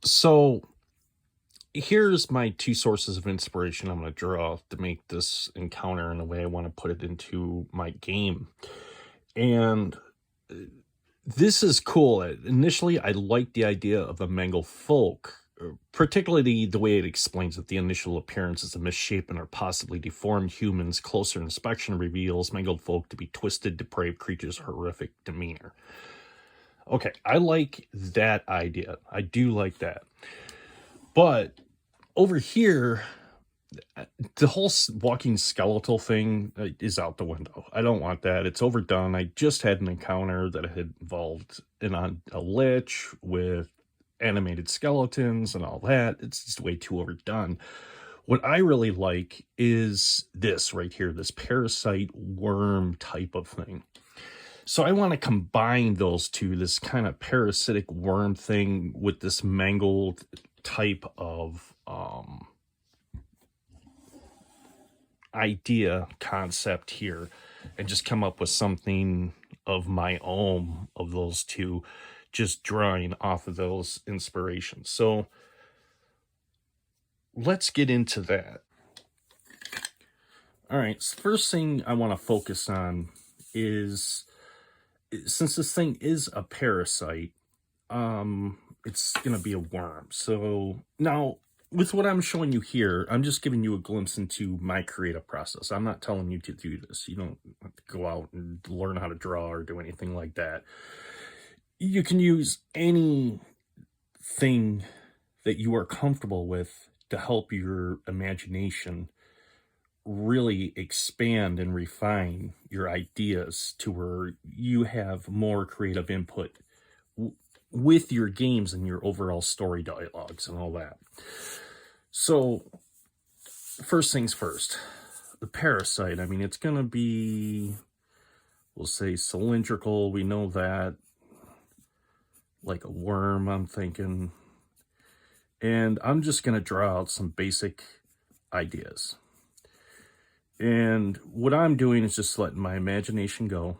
So here's my two sources of inspiration I'm going to draw to make this encounter in the way I want to put it into my game. And this is cool. Initially, I liked the idea of the mangled folk, particularly the way it explains that the initial appearance of misshapen or possibly deformed humans. Closer inspection reveals mangled folk to be twisted, depraved creatures, horrific demeanor. Okay, I like that idea. I do like that. But over here, the whole walking skeletal thing is out the window. I don't want that. It's overdone. I just had an encounter that had involved a lich with animated skeletons and all that. It's just way too overdone. What I really like is this right here, this parasite worm type of thing. So I want to combine those two, this kind of parasitic worm thing with this mangled type of idea concept here, and just come up with something of my own of those two, just drawing off of those inspirations. So let's get into that. All right, so first thing I want to focus on is, since this thing is a parasite, it's gonna be a worm. So now, with what I'm showing you here, I'm just giving you a glimpse into my creative process. I'm not telling you to do this. You don't have to go out and learn how to draw or do anything like that. You can use anything that you are comfortable with to help your imagination really expand and refine your ideas to where you have more creative input with your games and your overall story dialogues and all that. So, first things first, the parasite. I mean, it's going to be, we'll say, cylindrical. We know that. Like a worm, I'm thinking. And I'm just going to draw out some basic ideas. And what I'm doing is just letting my imagination go.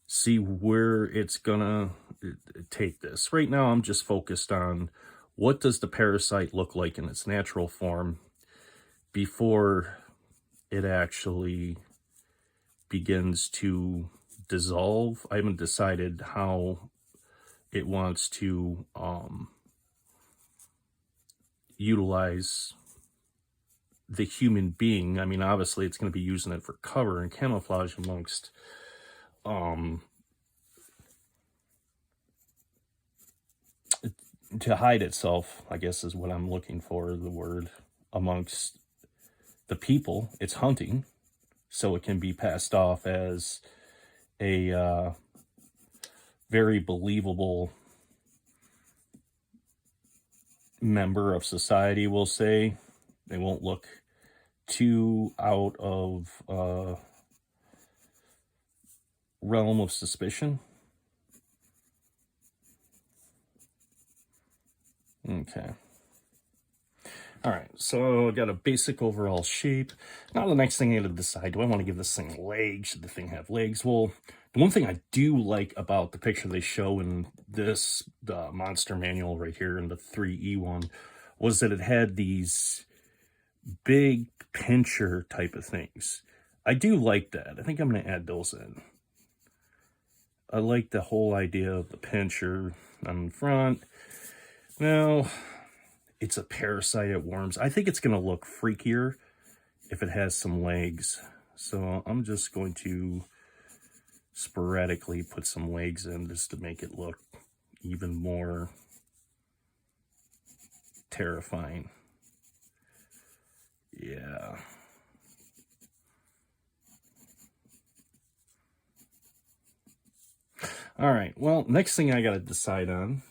See where it's gonna take this. Right now, I'm just focused on what does the parasite look like in its natural form before it actually begins to dissolve. I haven't decided how it wants to utilize the human being. I mean, obviously, it's going to be using it for cover and camouflage amongst to hide itself, I guess is what I'm looking for, the word, amongst the people it's hunting, so it can be passed off as a very believable member of society, we'll say. They won't look too out of realm of suspicion. Okay. All right, so I got a basic overall shape. Now the next thing I got to decide, do I want to give this thing legs? Should the thing have legs? Well, the one thing I do like about the picture they show in this, the monster manual right here in the 3E one, was that it had these big pincher type of things. I do like that. I think I'm going to add those in. I like the whole idea of the pincher on the front. Now, it's a parasite, it worms. I think it's going to look freakier if it has some legs. So I'm just going to sporadically put some legs in just to make it look even more terrifying. Yeah. All right, well, next thing I got to decide on,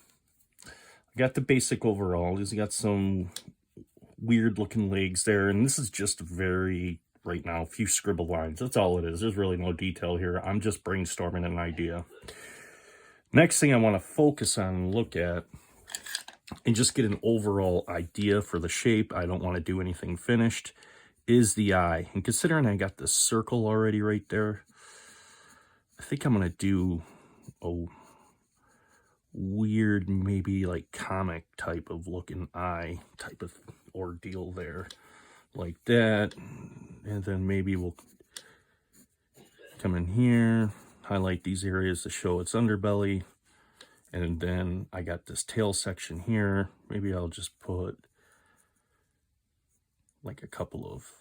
I got the basic overall. He's got some weird looking legs there, and this is just very, right now, a few scribble lines. That's all it is. There's really no detail here. I'm just brainstorming an idea. Next thing I want to focus on and look at and just get an overall idea for the shape, I don't want to do anything finished, is the eye. And considering I got this circle already right there, I think I'm going to do a weird, maybe like comic type of looking eye type of ordeal there, like that. And then maybe we'll come in here, highlight these areas to show its underbelly. And then I got this tail section here. Maybe I'll just put like a couple of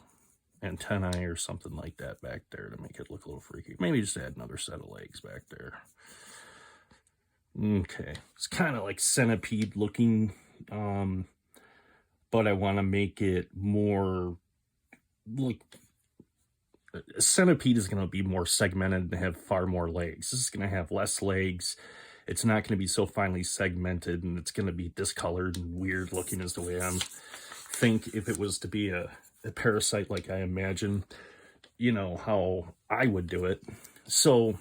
antennae or something like that back there to make it look a little freaky. Maybe just add another set of legs back there. Okay, it's kind of like centipede looking, but I want to make it more like a centipede is going to be more segmented and have far more legs. This is going to have less legs. It's not going to be so finely segmented, and it's going to be discolored and weird looking as the way I'm think if it was to be a parasite like I imagine, you know, how I would do it. So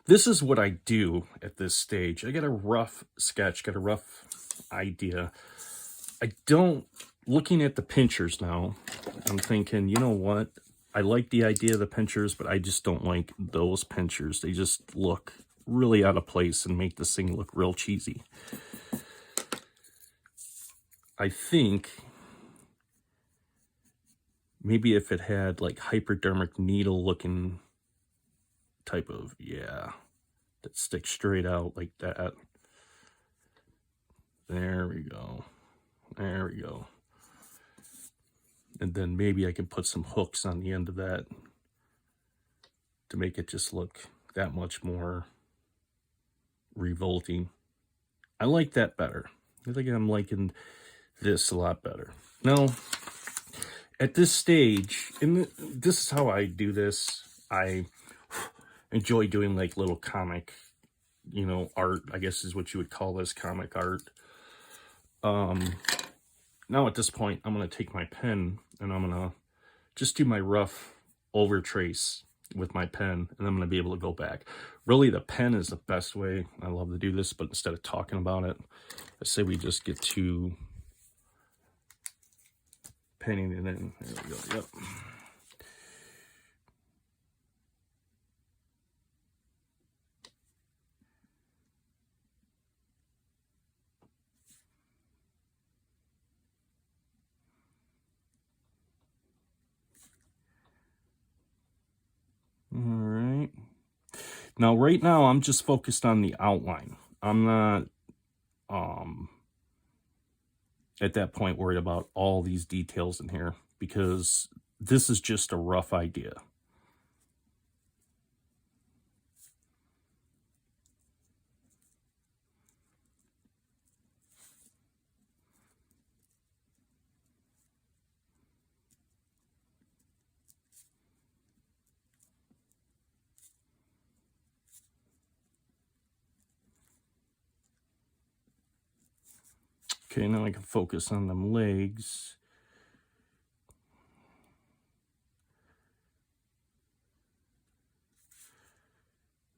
this is what I do at this stage. I get a rough sketch, get a rough idea. I don't, looking at the pinchers now, I'm thinking, you know what? I like the idea of the pinchers, but I just don't like those pinchers. They just look really out of place and make this thing look real cheesy. I think maybe if it had like hypodermic needle looking type of, yeah, that sticks straight out like that. There we go. There we go. And then maybe I can put some hooks on the end of that to make it just look that much more revolting. I like that better. I think I'm liking this a lot better. Now, at this stage, and this is how I do this, I enjoy doing like little comic, you know, art, I guess is what you would call this, comic art. Now at this point, I'm going to take my pen and I'm going to just do my rough overtrace with my pen, and I'm going to be able to go back. Really, the pen is the best way. I love to do this, but instead of talking about it, I say we just get to penning it in. There we go. Yep. All right. Now, right now, I'm just focused on the outline. I'm not, at that point, worried about all these details in here, because this is just a rough idea. Okay, now I can focus on them legs.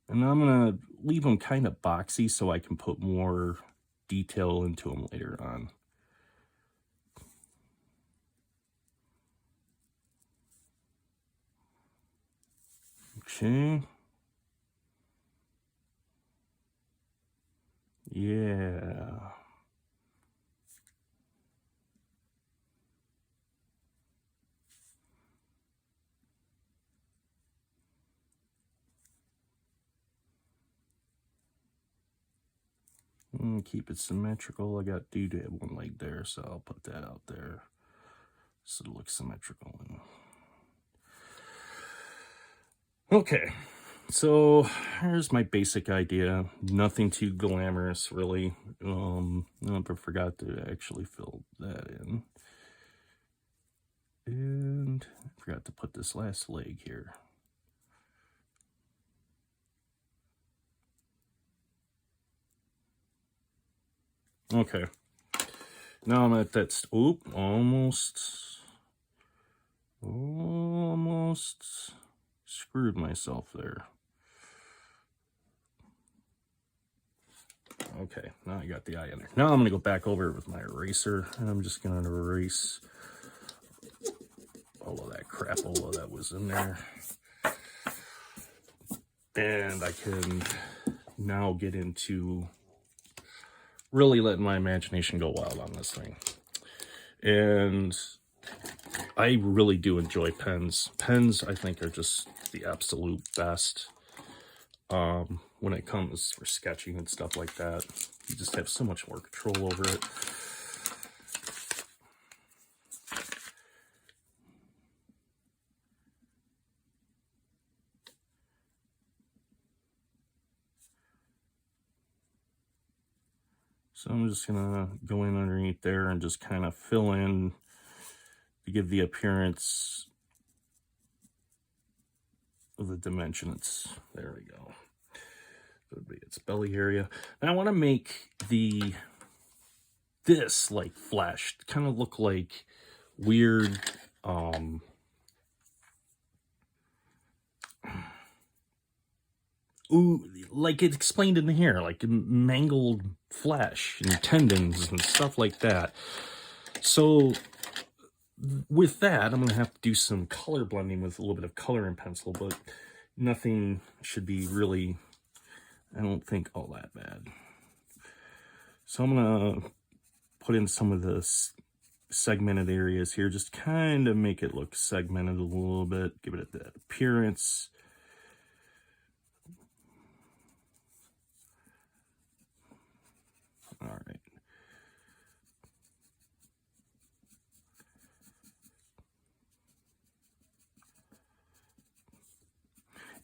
And I'm going to leave them kind of boxy so I can put more detail into them later on. Okay. Yeah. And keep it symmetrical. I got to have one leg there, so I'll put that out there so it looks symmetrical. Okay, so here's my basic idea. Nothing too glamorous, really. I forgot to actually fill that in. And I forgot to put this last leg here. Okay. Now I'm at that, almost screwed myself there. Okay, now I got the eye in there. Now I'm going to go back over it with my eraser, and I'm just going to erase all of that crap, all of that was in there. And I can now get into really letting my imagination go wild on this thing. And I really do enjoy pens. Pens, I think, are just the absolute best when it comes for sketching and stuff like that. You just have so much more control over it. So I'm just gonna go in underneath there and just kind of fill in to give the appearance of the dimensions. There we go. That would be its belly area. And I want to make this like flashed, kind of look like weird ooh, like it's explained in here, like mangled flesh and tendons and stuff like that. So with that, I'm gonna have to do some color blending with a little bit of color in pencil, but nothing should be really, I don't think, all that bad. So I'm gonna put in some of the segmented areas here, just kind of make it look segmented a little bit, give it that appearance. All right.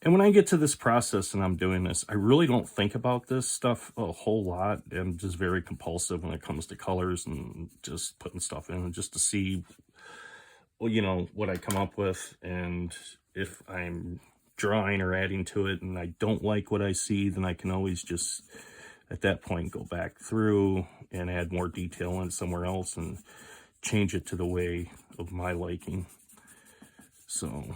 And when I get to this process and I'm doing this, I really don't think about this stuff a whole lot. I'm just very compulsive when it comes to colors and just putting stuff in just to see, well, you know, what I come up with. And if I'm drawing or adding to it and I don't like what I see, then I can always just, at that point, go back through and add more detail in somewhere else and change it to the way of my liking. So,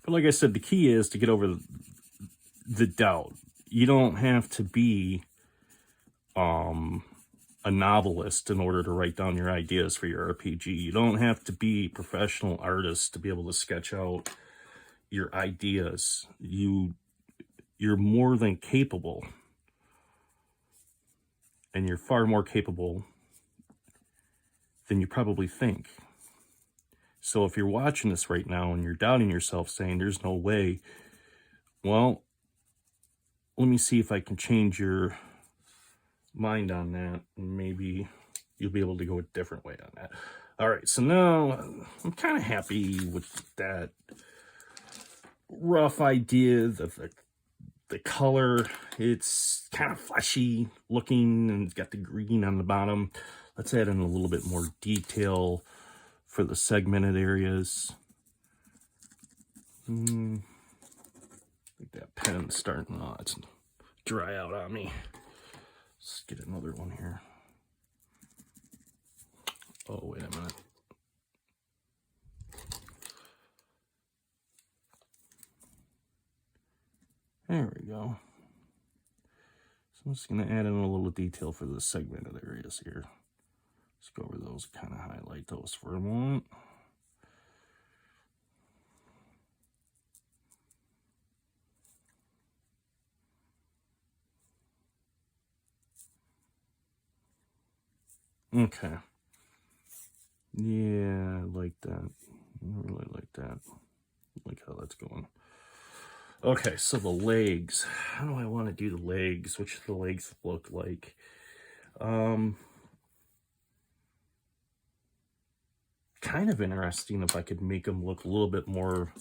but like I said, the key is to get over the doubt. You don't have to be a novelist in order to write down your ideas for your RPG. You don't have to be a professional artist to be able to sketch out your ideas. You're more than capable, and you're far more capable than you probably think. So if you're watching this right now and you're doubting yourself, saying there's no way, well, let me see if I can change your mind on that, and maybe you'll be able to go a different way on that. All right, so now I'm kind of happy with that rough idea. The color, it's kind of fleshy looking and it's got the green on the bottom. Let's add in a little bit more detail for the segmented areas. I think that pen's starting, oh, it's dry out on me. Let's get another one here. Oh, wait a minute. There we go. So I'm just going to add in a little detail for the segmented areas here. Let's go over those, kind of highlight those for a moment. Okay. Yeah, I like that. I really like that. I like how that's going. Okay, so the legs. How do I want to do the legs? Which the legs look like? Kind of interesting if I could make them look a little bit more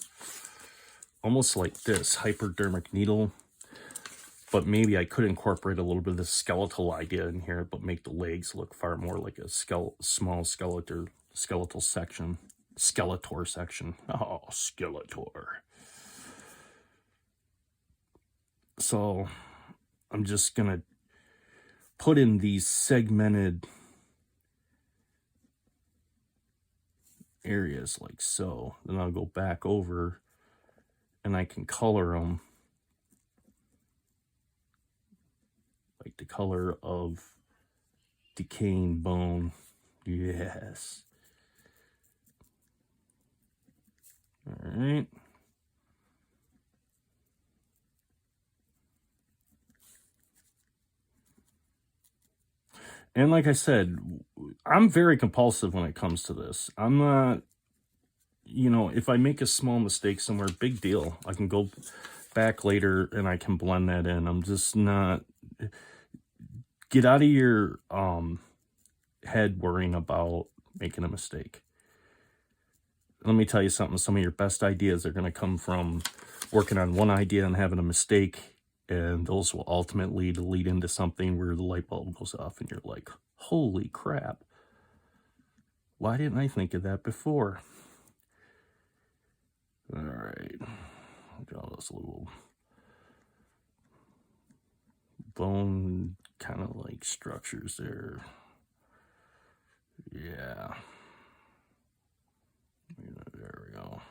almost like this hypodermic needle, but maybe I could incorporate a little bit of the skeletal idea in here, but make the legs look far more like a small skeletal section. Skeletor section. Oh, Skeletor. So I'm just gonna put in these segmented areas like so. Then I'll go back over and I can color them like the color of decaying bone. Yes. All right. And like I said, I'm very compulsive when it comes to this. I'm not, if I make a small mistake somewhere, big deal. I can go back later and I can blend that in. I'm just not, get out of your head worrying about making a mistake. Let me tell you something. Some of your best ideas are going to come from working on one idea and having a mistake, and those will ultimately lead into something where the light bulb goes off and you're like, holy crap, why didn't I think of that before? All right, draw this little bone kind of like structures there. Yeah, there we go.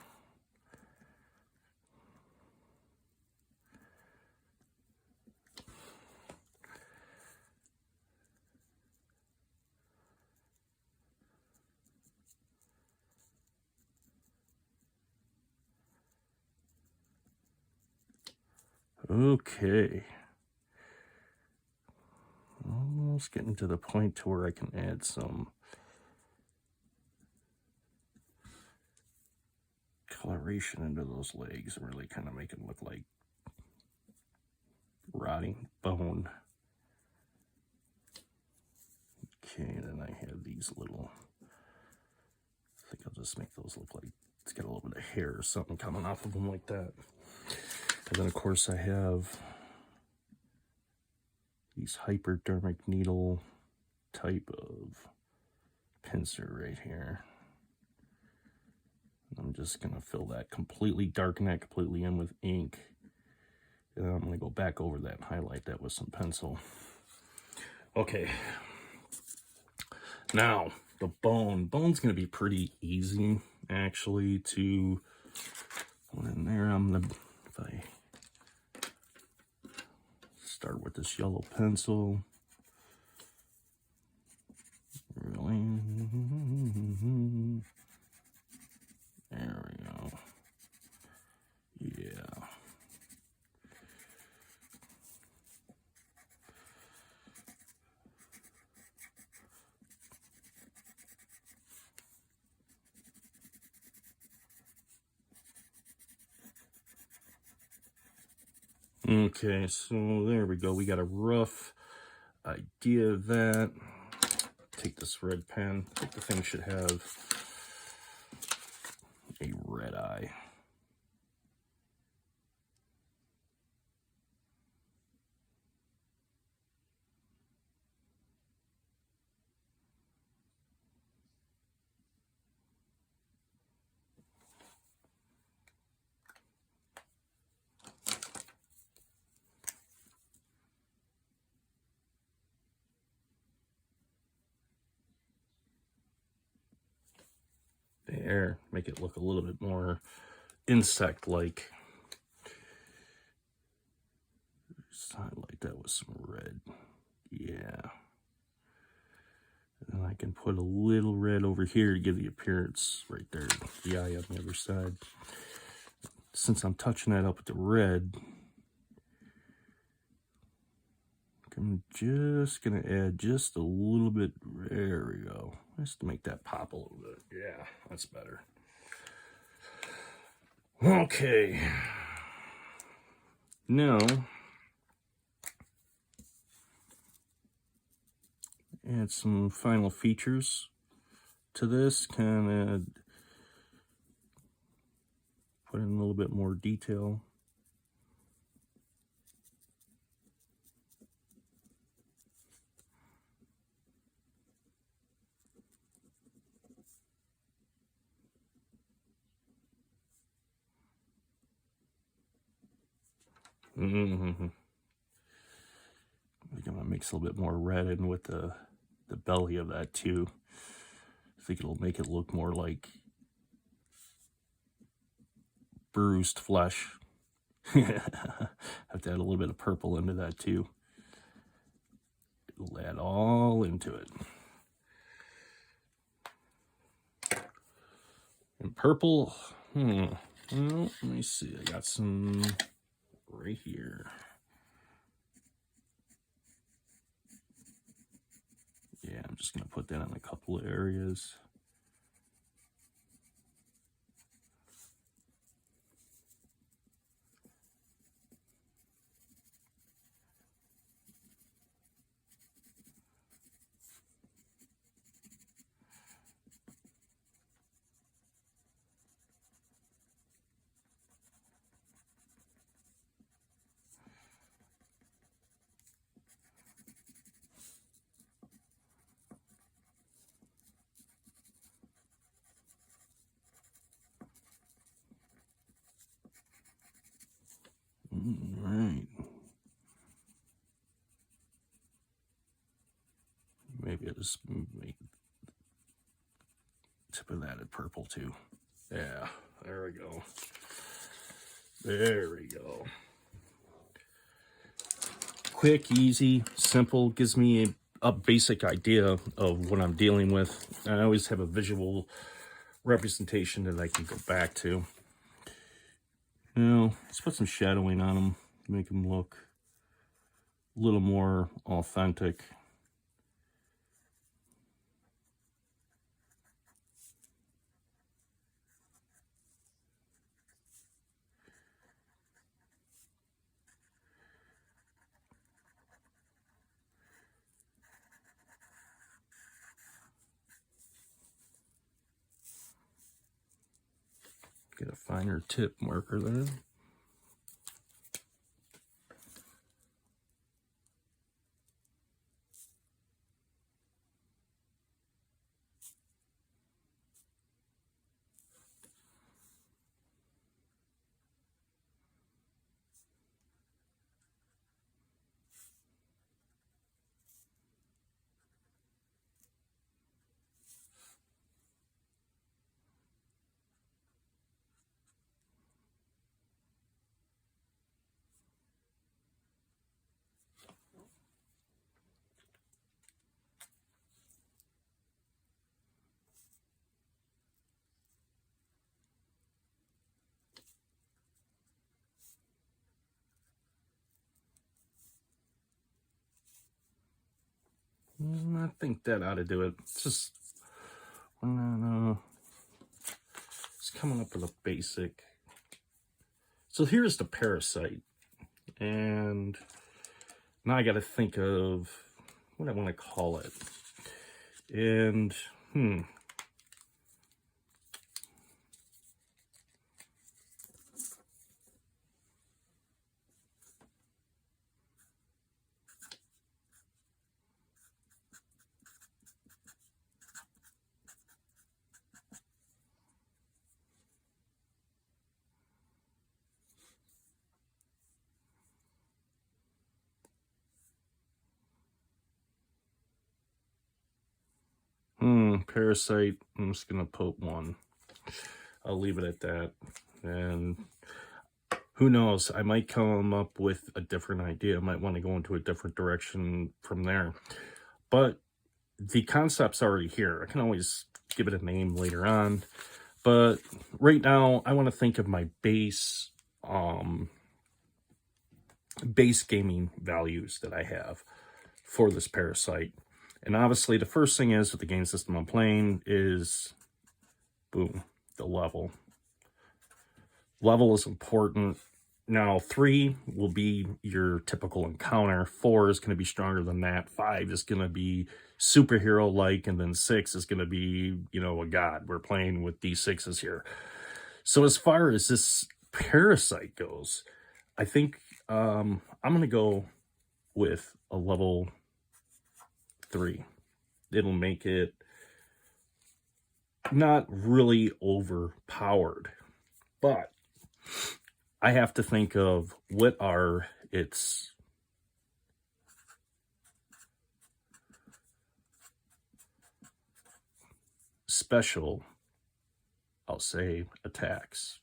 Okay. Almost getting to the point to where I can add some coloration into those legs and really kind of make it look like rotting bone. Okay, then I have these little, I think I'll just make those look like it's got a little bit of hair or something coming off of them like that. And then of course I have these hypodermic needle type of pincer right here. I'm just gonna fill that completely, darken that completely in with ink. And then I'm gonna go back over that and highlight that with some pencil. Okay. Now, the bone's gonna be pretty easy actually to put in there. If I start with this yellow pencil, really, there we go. Yeah. Okay, so there we go. We got a rough idea of that. Take this red pen. I think the thing should have a red eye. There, make it look a little bit more insect-like. Just highlight that with some red. Yeah. And I can put a little red over here to give the appearance right there, the eye on the other side. Since I'm touching that up with the red, I'm just gonna add just a little bit. There we go. Just to make that pop a little bit. Yeah, that's better. Okay. Now, add some final features to this. Kind of put in a little bit more detail. I think I'm gonna mix a little bit more red in with the belly of that too. I think it'll make it look more like bruised flesh. Have to add a little bit of purple into that too. It'll add all into it. And purple, well, let me see. I got some right here. Yeah, I'm just going to put that on a couple of areas. All right. Maybe I'll just make tip of that at purple too. Yeah, there we go. There we go. Quick, easy, simple, gives me a basic idea of what I'm dealing with. I always have a visual representation that I can go back to. You know, let's put some shadowing on them, make them look a little more authentic. Get a finer tip marker there. I think that ought to do it. It's just, it's coming up with a basic. So here's the parasite. And now I got to think of what I want to call it. And, parasite, I'm just going to put 1. I'll leave it at that. And who knows, I might come up with a different idea. I might want to go into a different direction from there. But the concept's already here. I can always give it a name later on. But right now, I want to think of my base gaming values that I have for this parasite. And obviously, the first thing is with the game system I'm playing is, boom, the level. Level is important. Now, 3 will be your typical encounter. 4 is going to be stronger than that. 5 is going to be superhero-like. And then 6 is going to be, a god. We're playing with D6s here. So as far as this parasite goes, I think I'm going to go with a level 3. It'll make it not really overpowered, but I have to think of what are its special, I'll say, attacks.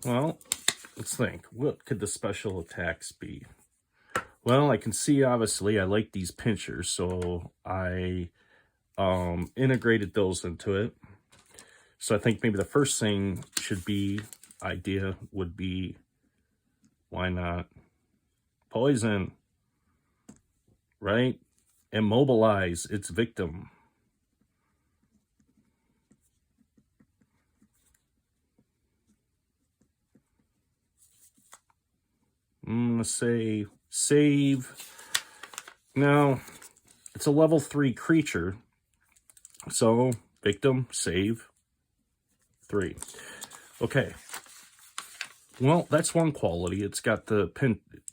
Well, let's think. What could the special attacks be? Well, I can see, obviously, I like these pinchers, so I integrated those into it. So I think maybe the first thing should be idea would be, why not poison, right? Immobilize its victim. I'm going to say save. Now, it's a level 3 creature. So, victim, save, 3. Okay. Well, that's one quality. It's got the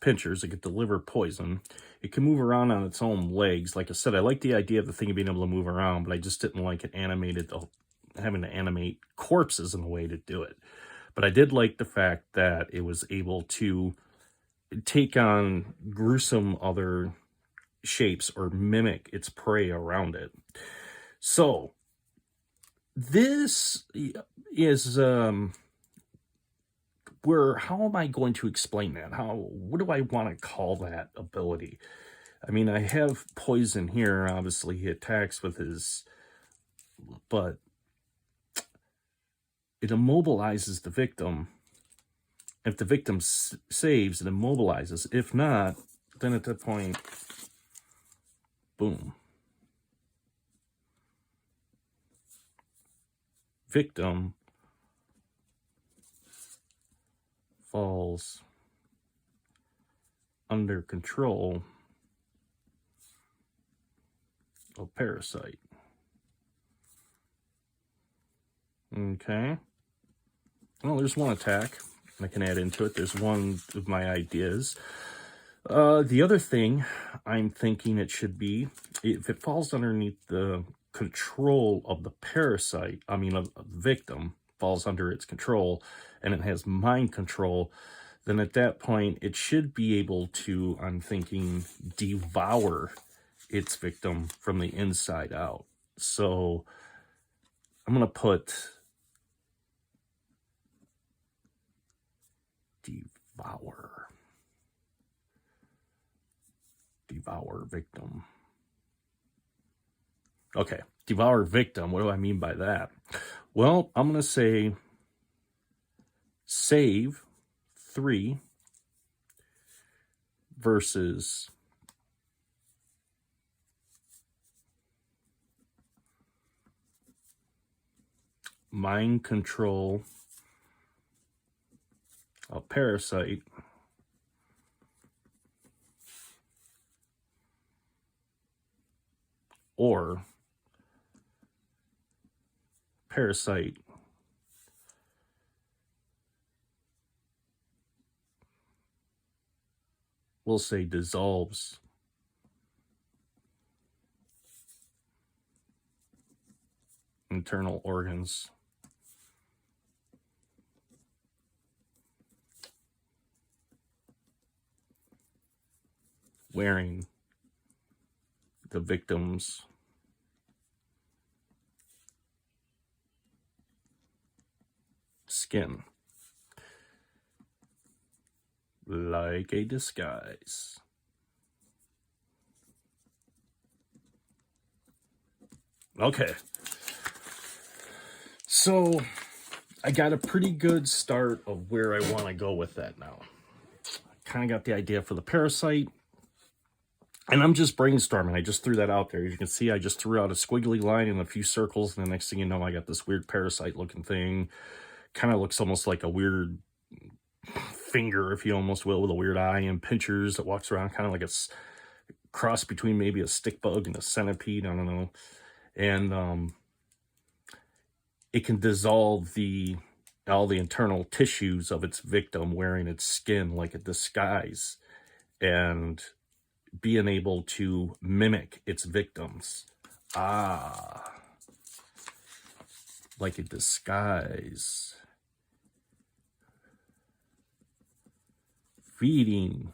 pinchers. It can deliver poison. It can move around on its own legs. Like I said, I like the idea of the thing being able to move around, but I just didn't like it animated, having to animate corpses in a way to do it. But I did like the fact that it was able to take on gruesome other shapes or mimic its prey around it. So this is where, how am I going to explain that? What do I want to call that ability? I mean, I have poison here. Obviously, he attacks with his, but it immobilizes the victim. If the victim saves, it immobilizes. If not, then at that point, boom. Victim falls under control of parasite. Okay. Well, there's one attack I can add into it. There's one of my ideas. The other thing I'm thinking it should be, if it falls underneath the control of the parasite, of the victim, falls under its control, and it has mind control, then at that point, it should be able to, I'm thinking, devour its victim from the inside out. So I'm going to put devour victim. Okay, devour victim. What do I mean by that? Well, I'm going to say save 3 versus mind control a parasite or parasite we'll say dissolves internal organs. Wearing the victim's skin like a disguise. Okay. So I got a pretty good start of where I want to go with that now. Kind of got the idea for the parasite. And I'm just brainstorming. I just threw that out there. As you can see, I just threw out a squiggly line and a few circles. And the next thing you know, I got this weird parasite looking thing. Kind of looks almost like a weird finger, if you almost will, with a weird eye and pinchers that walks around, kind of like a cross between maybe a stick bug and a centipede. I don't know. And it can dissolve all the internal tissues of its victim, wearing its skin like a disguise, and being able to mimic its victims. Like a disguise. Feeding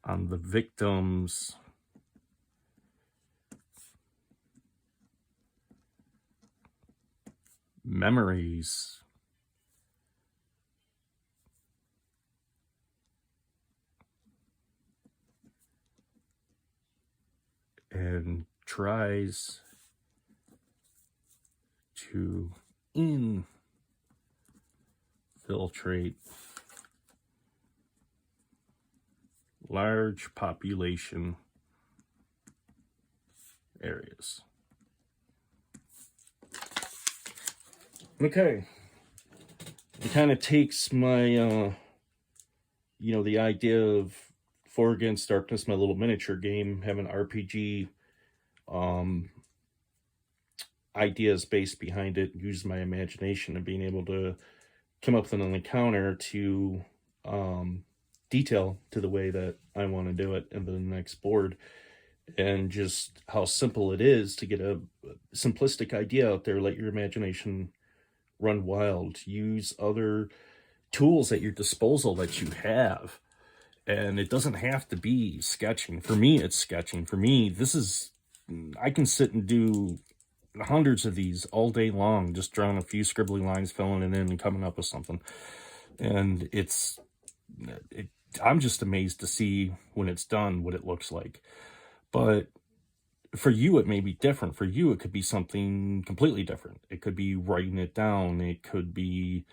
on the victim's memories and tries to Infiltrate large population areas. Okay. It kind of takes my, the idea of For Against Darkness, my little miniature game, having RPG um, ideas based behind it, use my imagination and being able to come up with an encounter to um, detail to the way that I want to do it in the next board, and just how simple it is to get a simplistic idea out there. Let your imagination run wild. Use other tools at your disposal that you have. And it doesn't have to be sketching. For me, it's sketching. For me, I can sit and do hundreds of these all day long, just drawing a few scribbly lines, filling it in, and coming up with something. And I'm just amazed to see when it's done what it looks like. But for you, it may be different. For you, it could be something completely different. It could be writing it down. It could be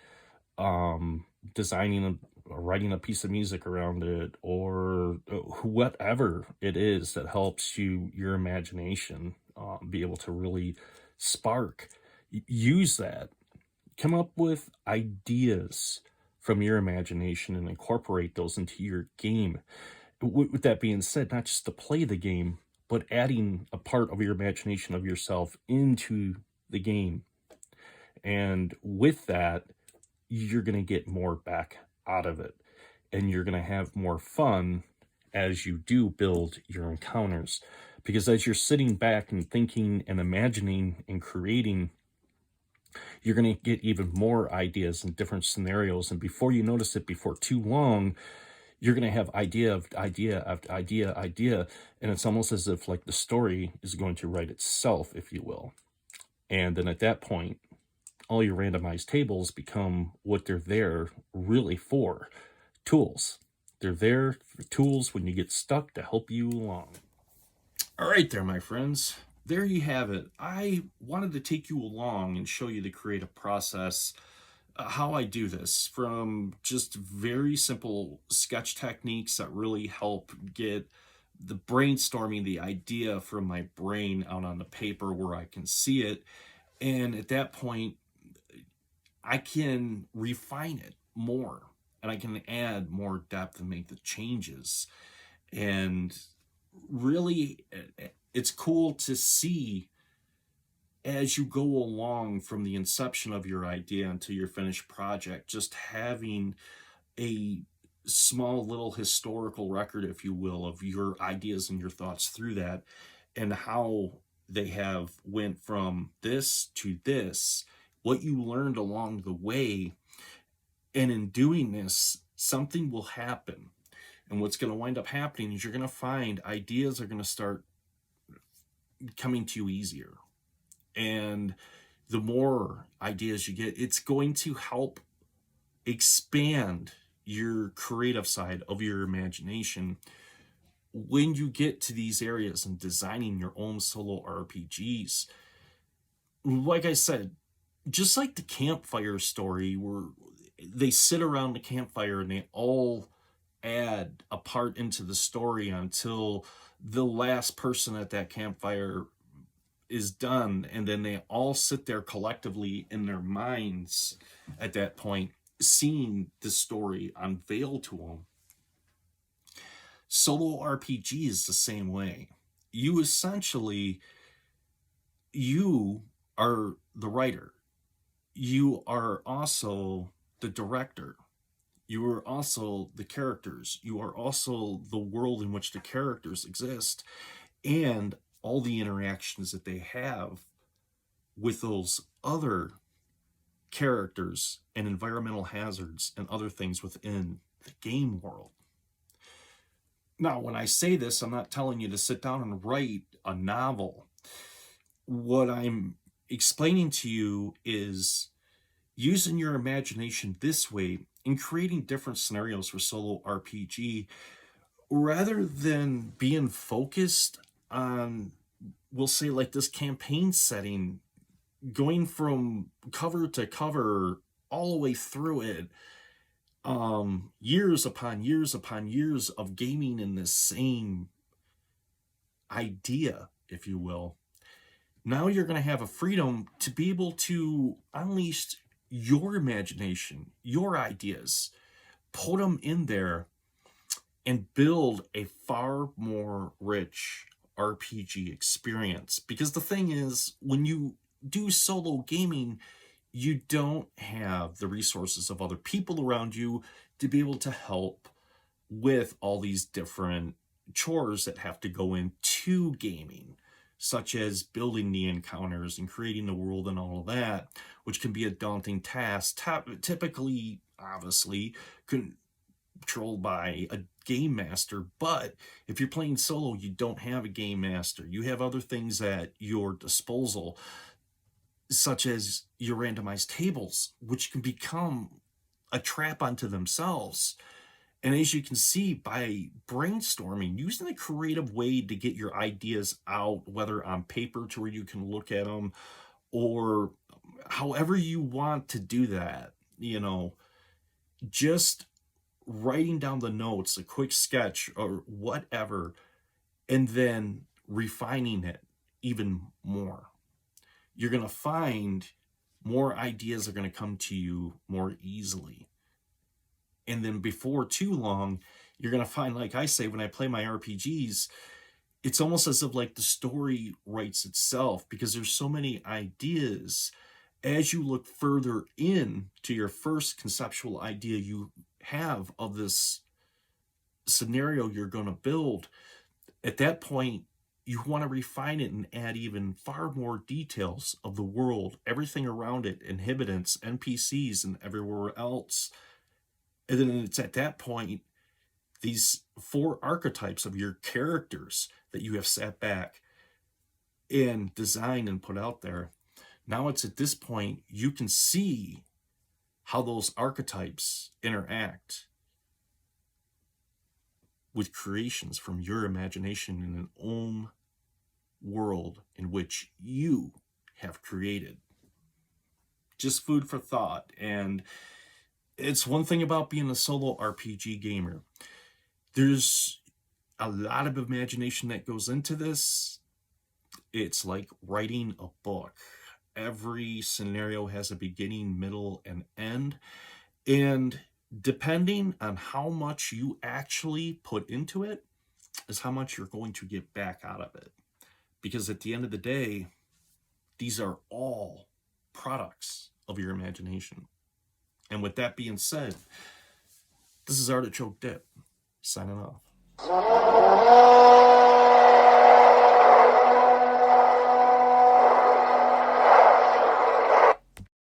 designing or writing a piece of music around it, or whatever it is that helps your imagination be able to really spark. Use that. Come up with ideas from your imagination and incorporate those into your game. With that being said, not just to play the game, but adding a part of your imagination of yourself into the game. And with that, you're going to get more back out of it. And you're going to have more fun as you do build your encounters. Because as you're sitting back and thinking and imagining and creating, you're going to get even more ideas and different scenarios. And before you notice it, before too long, you're going to have idea after idea. And it's almost as if like the story is going to write itself, if you will. And then at that point, all your randomized tables become what they're there really for, tools. They're there for tools when you get stuck to help you along. All right there, my friends. There you have it. I wanted to take you along and show you the creative process, how I do this, from just very simple sketch techniques that really help get the brainstorming, the idea from my brain out on the paper where I can see it. And at that point, I can refine it more, and I can add more depth and make the changes. And really, it's cool to see as you go along from the inception of your idea until your finished project, just having a small little historical record, if you will, of your ideas and your thoughts through that, and how they have went from this to this, what you learned along the way. And in doing this, something will happen. And what's going to wind up happening is you're going to find ideas are going to start coming to you easier. And the more ideas you get, it's going to help expand your creative side of your imagination when you get to these areas and designing your own solo RPGs. Like I said, just like the campfire story where they sit around the campfire and they all add a part into the story until the last person at that campfire is done, and then they all sit there collectively in their minds at that point, seeing the story unveil to them. Solo RPG is the same way. You are the writer. You are also the director. You are also the characters. You are also the world in which the characters exist, and all the interactions that they have with those other characters and environmental hazards and other things within the game world. Now, when I say this, I'm not telling you to sit down and write a novel. What I'm explaining to you is using your imagination this way in creating different scenarios for solo RPG, rather than being focused on, we'll say, like this campaign setting, going from cover to cover all the way through it, years upon years upon years of gaming in this same idea, if you will. Now you're going to have a freedom to be able to unleash your imagination, your ideas, put them in there, and build a far more rich RPG experience. Because the thing is, when you do solo gaming, you don't have the resources of other people around you to be able to help with all these different chores that have to go into gaming, such as building the encounters and creating the world and all of that, which can be a daunting task, typically, obviously, controlled by a game master. But if you're playing solo, you don't have a game master. You have other things at your disposal, such as your randomized tables, which can become a trap unto themselves. And as you can see, by brainstorming, using a creative way to get your ideas out, whether on paper to where you can look at them, or however you want to do that, just writing down the notes, a quick sketch or whatever, and then refining it even more. You're going to find more ideas are going to come to you more easily. And then before too long, you're going to find, like I say, when I play my RPGs, it's almost as if like the story writes itself, because there's so many ideas. As you look further in to your first conceptual idea you have of this scenario you're going to build, at that point, you want to refine it and add even far more details of the world, everything around it, inhabitants, NPCs, and everywhere else. And then it's at that point, these 4 archetypes of your characters that you have sat back and designed and put out there. Now it's at this point, you can see how those archetypes interact with creations from your imagination in an own world in which you have created. Just food for thought. And it's one thing about being a solo RPG gamer. There's a lot of imagination that goes into this. It's like writing a book. Every scenario has a beginning, middle, and end. And depending on how much you actually put into it is how much you're going to get back out of it. Because at the end of the day, these are all products of your imagination. And with that being said, this is Artichoke Dip, signing off.